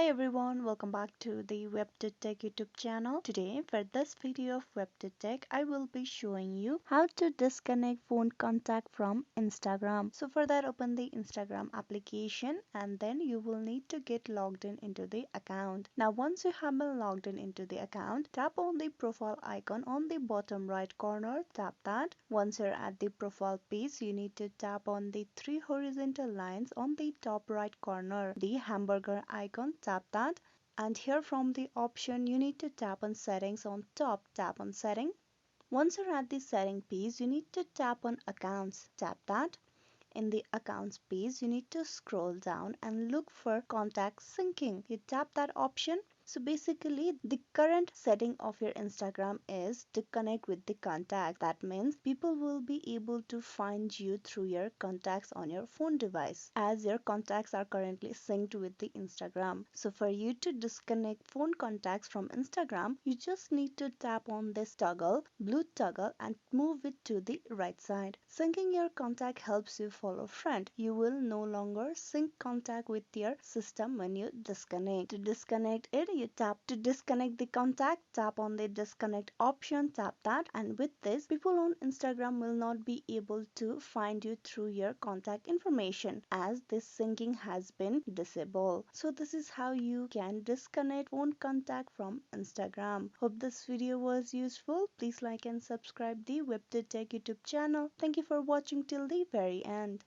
Hi everyone, welcome back to the WebToTech YouTube channel. Today, for this video of WebToTech, I will be showing you how to disconnect phone contact from Instagram. So for that, open the Instagram application and then you will need to get logged in into the account. Now once you have been logged in into the account, tap on the profile icon on the bottom right corner, tap that. Once you're at the profile page, you need to tap on the three horizontal lines on the top right corner, the hamburger icon, tap that, and here from the option you need to tap on settings on top, tap on setting. Once you're at the setting page, you need to tap on accounts, tap that. In the accounts page, you need to scroll down and look for contact syncing. You tap that option. So basically, the current setting of your Instagram is to connect with the contact. That means people will be able to find you through your contacts on your phone device, as your contacts are currently synced with the Instagram. So for you to disconnect phone contacts from Instagram, you just need to tap on this toggle, blue toggle, and move it to the right side. Syncing your contact helps you follow friend. You will no longer sync contact with your system when you disconnect. To disconnect it, you tap to disconnect the contact, tap on the disconnect option, tap that, and with this, people on Instagram will not be able to find you through your contact information as this syncing has been disabled. So this is how you can disconnect phone contact from Instagram. Hope this video was useful. Please like and subscribe the WebToTech YouTube channel. Thank you for watching till the very end.